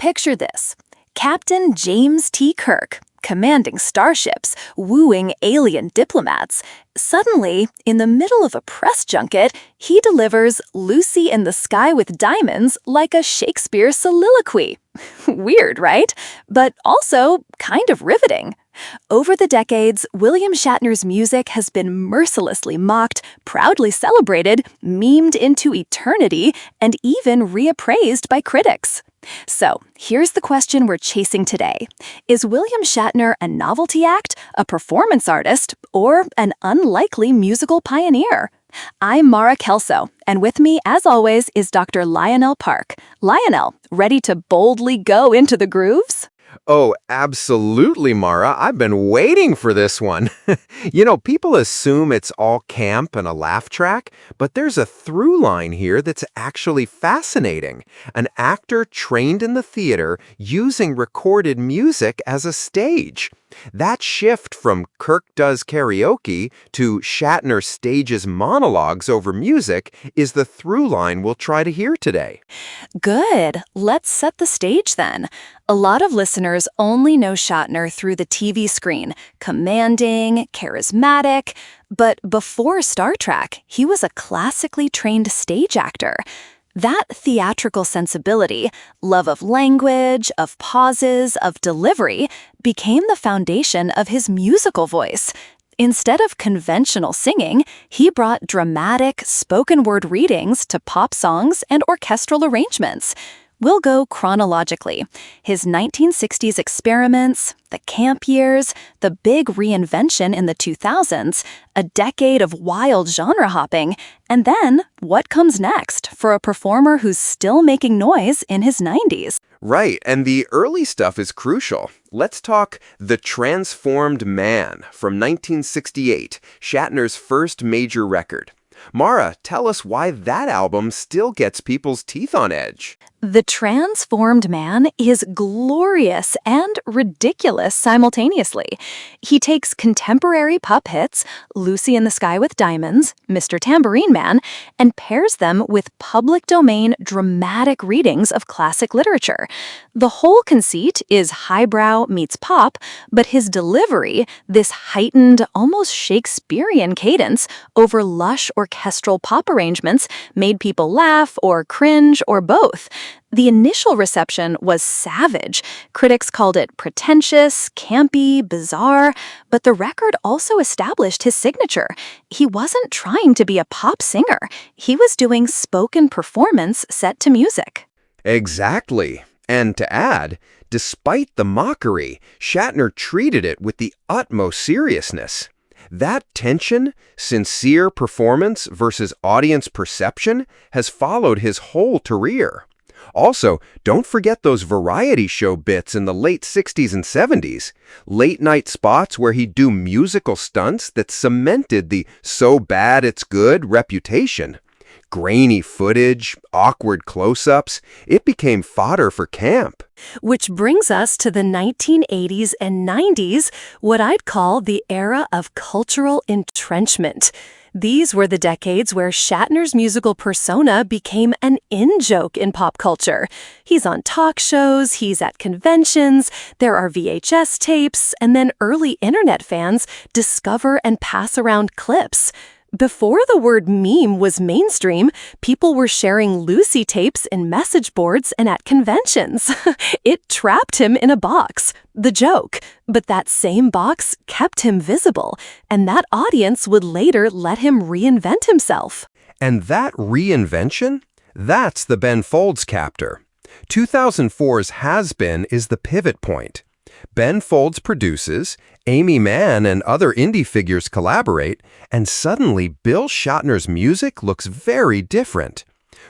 Picture this. Captain James T. Kirk, commanding starships, wooing alien diplomats. Suddenly, in the middle of a press junket, he delivers Lucy in the Sky with Diamonds like a Shakespeare soliloquy. Weird, right? But also kind of riveting. Over the decades, William Shatner's music has been mercilessly mocked, proudly celebrated, memed into eternity, and even reappraised by critics. So, here's the question we're chasing today. Is William Shatner a novelty act, a performance artist, or an unlikely musical pioneer? I'm Mara Kelso, and with me, as always, is Dr. Lionel Park. Lionel, ready to boldly go into the grooves? Oh, absolutely, Mara. I've been waiting for this one. People assume it's all camp and a laugh track, but there's a through line here that's actually fascinating. An actor trained in the theater using recorded music as a stage. That shift from Kirk does karaoke to Shatner stages monologues over music is the through line we'll try to hear today. Good. Let's set the stage then. A lot of listeners only know Shatner through the TV screen, commanding, charismatic, but before Star Trek, he was a classically trained stage actor. That theatrical sensibility, love of language, of pauses, of delivery, became the foundation of his musical voice. Instead of conventional singing, he brought dramatic, spoken-word readings to pop songs and orchestral arrangements. We'll go chronologically. His 1960s experiments, the camp years, the big reinvention in the 2000s, a decade of wild genre hopping, and then what comes next for a performer who's still making noise in his 90s. Right, and the early stuff is crucial. Let's talk The Transformed Man from 1968, Shatner's first major record. Mara, tell us why that album still gets people's teeth on edge. The Transformed Man is glorious and ridiculous simultaneously. He takes contemporary pop hits, Lucy in the Sky with Diamonds, Mr. Tambourine Man, and pairs them with public domain dramatic readings of classic literature. The whole conceit is highbrow meets pop, but his delivery, this heightened, almost Shakespearean cadence over lush orchestral pop arrangements, made people laugh or cringe or both. The initial reception was savage. Critics called it pretentious, campy, bizarre, but the record also established his signature. He wasn't trying to be a pop singer. He was doing spoken performance set to music. Exactly. And to add, despite the mockery, Shatner treated it with the utmost seriousness. That tension, sincere performance versus audience perception, has followed his whole career. Also, don't forget those variety show bits in the late 60s and 70s. Late-night spots where he'd do musical stunts that cemented the "so bad it's good" reputation. Grainy footage, awkward close-ups, it became fodder for camp. Which brings us to the 1980s and 90s, what I'd call the era of cultural entrenchment. These were the decades where Shatner's musical persona became an in-joke in pop culture. He's on talk shows, he's at conventions, there are VHS tapes, and then early internet fans discover and pass around clips. Before the word meme was mainstream, people were sharing Lucy tapes in message boards and at conventions. It trapped him in a box, the joke. But that same box kept him visible, and that audience would later let him reinvent himself. And that reinvention? That's the Ben Folds chapter. 2004's Has Been is the pivot point. Ben Folds produces, Amy Mann and other indie figures collaborate, and suddenly Bill Shatner's music looks very different.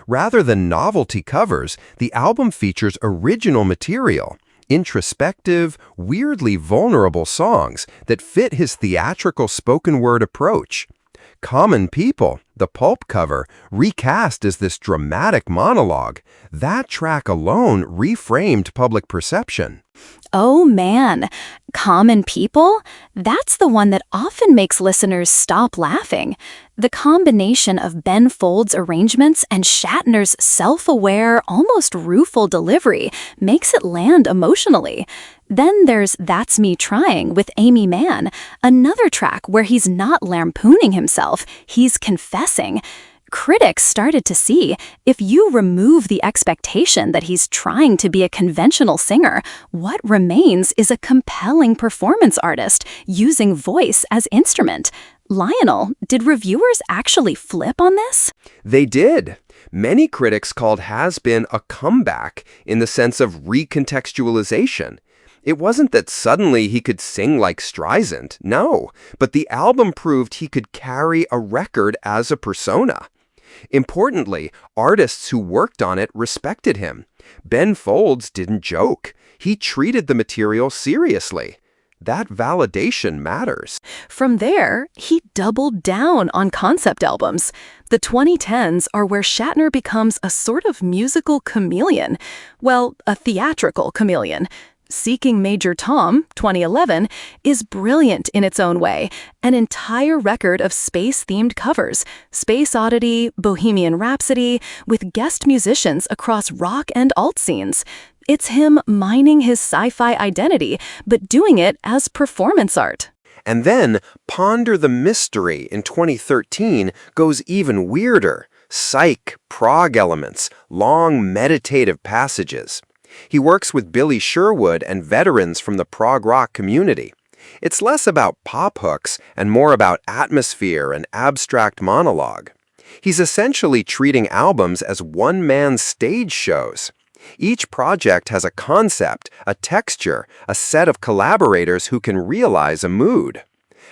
Rather than novelty covers, the album features original material, introspective, weirdly vulnerable songs that fit his theatrical spoken-word approach. Common People, the Pulp cover, recast as this dramatic monologue. That track alone reframed public perception. Oh man, Common People? That's the one that often makes listeners stop laughing. The combination of Ben Folds' arrangements and Shatner's self-aware, almost rueful delivery makes it land emotionally. Then there's That's Me Trying with Amy Mann, another track where he's not lampooning himself, he's confessing. Critics started to see if you remove the expectation that he's trying to be a conventional singer, what remains is a compelling performance artist using voice as instrument. Lionel, did reviewers actually flip on this? They did. Many critics called Has Been a comeback in the sense of recontextualization. It wasn't that suddenly he could sing like Streisand, no, but the album proved he could carry a record as a persona. Importantly, artists who worked on it respected him. Ben Folds didn't joke. He treated the material seriously. That validation matters. From there, he doubled down on concept albums. The 2010s are where Shatner becomes a sort of musical chameleon. Well, a theatrical chameleon. Seeking Major Tom, 2011, is brilliant in its own way. An entire record of space-themed covers, Space Oddity, Bohemian Rhapsody, with guest musicians across rock and alt scenes. It's him mining his sci-fi identity, but doing it as performance art. And then Ponder the Mystery in 2013 goes even weirder. Psych, prog elements, long meditative passages. He works with Billy Sherwood and veterans from the prog rock community. It's less about pop hooks and more about atmosphere and abstract monologue. He's essentially treating albums as one-man stage shows. Each project has a concept, a texture, a set of collaborators who can realize a mood.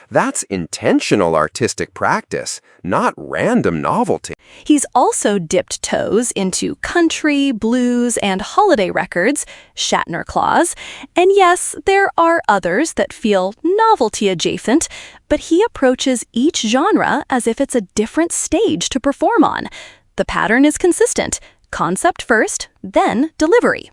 That's intentional artistic practice, not random novelty. He's also dipped toes into country, blues, and holiday records, Shatner Claus. And yes, there are others that feel novelty adjacent, but he approaches each genre as if it's a different stage to perform on. The pattern is consistent. Concept first, then delivery.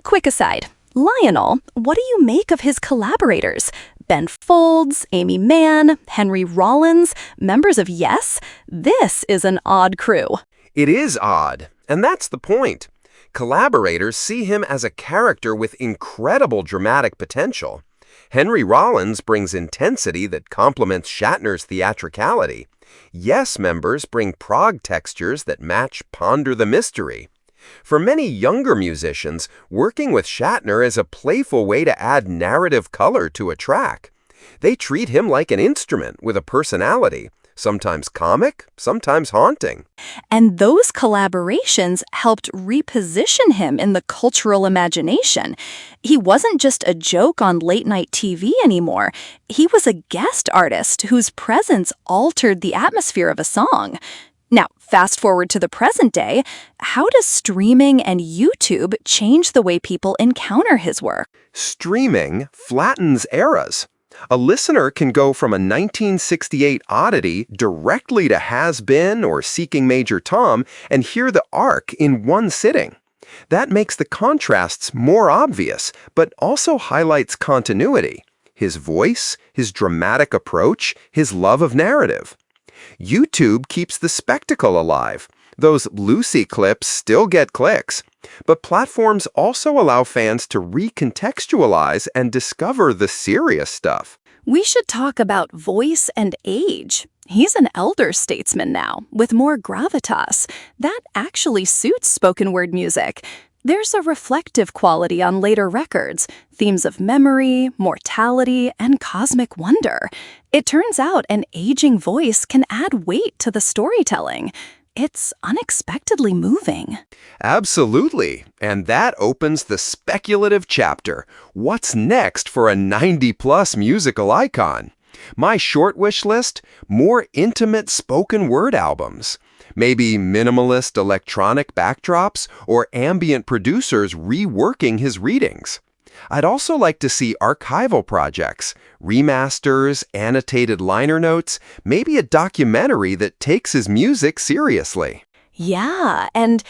Quick aside, Lionel, what do you make of his collaborators? Ben Folds, Amy Mann, Henry Rollins, members of Yes? This is an odd crew. It is odd, and that's the point. Collaborators see him as a character with incredible dramatic potential. Henry Rollins brings intensity that complements Shatner's theatricality. Yes members bring prog textures that match Ponder the Mystery. For many younger musicians, working with Shatner is a playful way to add narrative color to a track. They treat him like an instrument with a personality, sometimes comic, sometimes haunting. And those collaborations helped reposition him in the cultural imagination. He wasn't just a joke on late-night TV anymore. He was a guest artist whose presence altered the atmosphere of a song. Now, fast forward to the present day, how does streaming and YouTube change the way people encounter his work? Streaming flattens eras. A listener can go from a 1968 oddity directly to Has Been or Seeking Major Tom and hear the arc in one sitting. That makes the contrasts more obvious, but also highlights continuity. His voice, his dramatic approach, his love of narrative. YouTube keeps the spectacle alive. Those Lucy clips still get clicks. But platforms also allow fans to recontextualize and discover the serious stuff. We should talk about voice and age. He's an elder statesman now, with more gravitas. That actually suits spoken word music. There's a reflective quality on later records, themes of memory, mortality, and cosmic wonder. It turns out an aging voice can add weight to the storytelling. It's unexpectedly moving. Absolutely. And that opens the speculative chapter. What's next for a 90-plus musical icon? My short wish list? More intimate spoken word albums. Maybe minimalist electronic backdrops or ambient producers reworking his readings. I'd also like to see archival projects, remasters, annotated liner notes, maybe a documentary that takes his music seriously. Yeah, and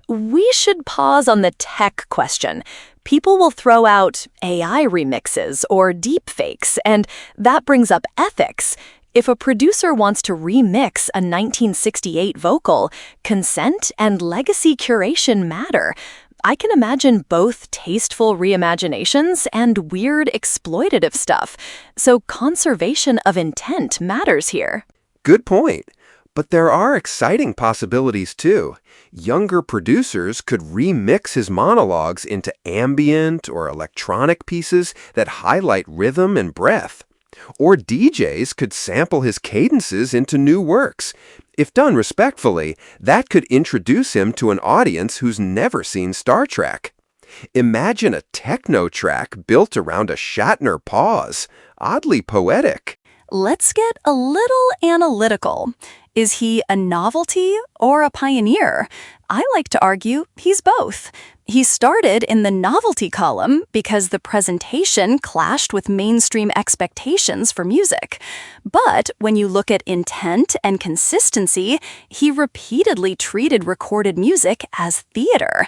we should pause on the tech question. People will throw out AI remixes or deepfakes, and that brings up ethics. If a producer wants to remix a 1968 vocal, consent and legacy curation matter. I can imagine both tasteful reimaginations and weird exploitative stuff, so conservation of intent matters here. Good point. But there are exciting possibilities too. Younger producers could remix his monologues into ambient or electronic pieces that highlight rhythm and breath. Or DJs could sample his cadences into new works. If done respectfully, that could introduce him to an audience who's never seen Star Trek. Imagine a techno track built around a Shatner pause. Oddly poetic. Let's get a little analytical. Is he a novelty or a pioneer? I like to argue he's both. He started in the novelty column because the presentation clashed with mainstream expectations for music. But when you look at intent and consistency, he repeatedly treated recorded music as theater.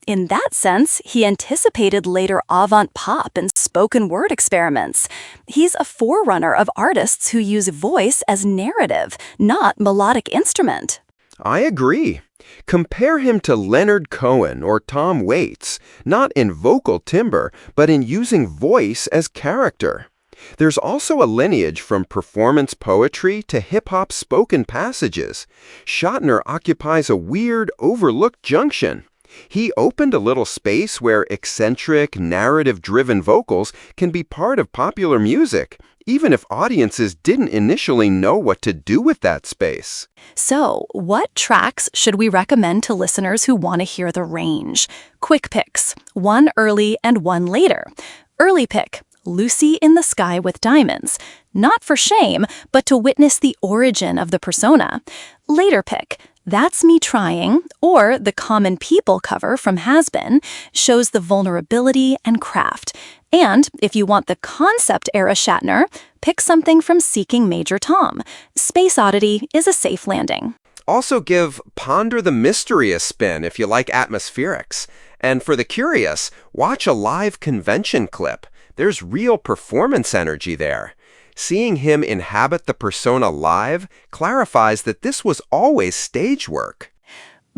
In that sense, he anticipated later avant-pop and spoken word experiments. He's a forerunner of artists who use voice as narrative, not melodic instrument. I agree. Compare him to Leonard Cohen or Tom Waits, not in vocal timbre, but in using voice as character. There's also a lineage from performance poetry to hip-hop spoken passages. Shatner occupies a weird, overlooked junction. He opened a little space where eccentric, narrative-driven vocals can be part of popular music, even if audiences didn't initially know what to do with that space. So, what tracks should we recommend to listeners who want to hear the range? Quick picks, one early and one later. Early pick, Lucy in the Sky with Diamonds. Not for shame, but to witness the origin of the persona. Later pick, That's Me Trying, or the Common People cover from Has Been, shows the vulnerability and craft. And if you want the concept-era Shatner, pick something from Seeking Major Tom. Space Oddity is a safe landing. Also give Ponder the Mystery a spin if you like atmospherics. And for the curious, watch a live convention clip. There's real performance energy there. Seeing him inhabit the persona live clarifies that this was always stage work.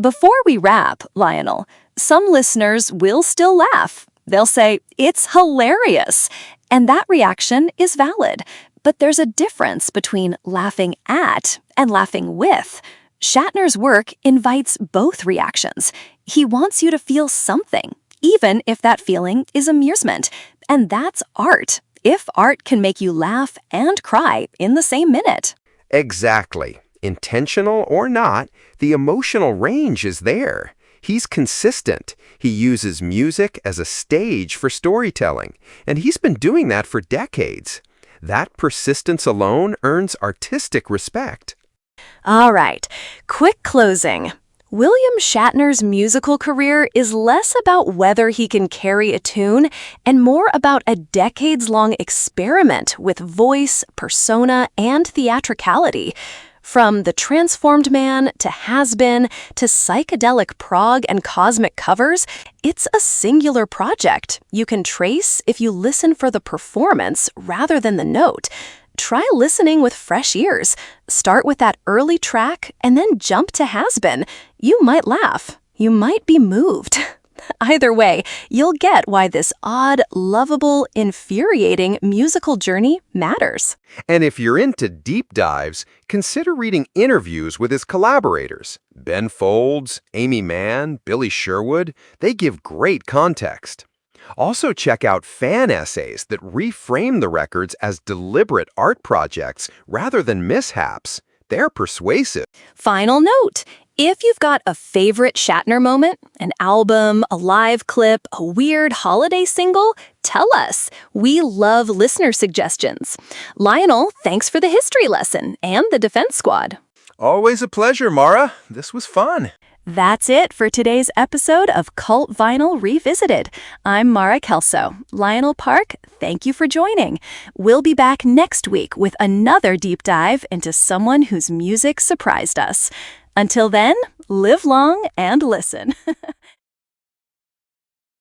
Before we wrap, Lionel, some listeners will still laugh. They'll say, "It's hilarious." And that reaction is valid. But there's a difference between laughing at and laughing with. Shatner's work invites both reactions. He wants you to feel something, even if that feeling is amusement. And that's art. If art can make you laugh and cry in the same minute. Exactly. Intentional or not, the emotional range is there. He's consistent. He uses music as a stage for storytelling, and he's been doing that for decades. That persistence alone earns artistic respect. All right, quick closing. William Shatner's musical career is less about whether he can carry a tune and more about a decades-long experiment with voice, persona, and theatricality. From The Transformed Man to Has Been to psychedelic prog and cosmic covers, it's a singular project you can trace if you listen for the performance rather than the note. Try listening with fresh ears. Start with that early track and then jump to Has Been. You might laugh. You might be moved. Either way, you'll get why this odd, lovable, infuriating musical journey matters. And if you're into deep dives, consider reading interviews with his collaborators. Ben Folds, Amy Mann, Billy Sherwood, they give great context. Also check out fan essays that reframe the records as deliberate art projects rather than mishaps. They're persuasive. Final note. If you've got a favorite Shatner moment, an album, a live clip, a weird holiday single, tell us. We love listener suggestions. Lionel, thanks for the history lesson and the Defense Squad. Always a pleasure, Mara. This was fun. That's it for today's episode of Cult Vinyl Revisited. I'm Mara Kelso. Lionel Park, thank you for joining. We'll be back next week with another deep dive into someone whose music surprised us. Until then, live long and listen.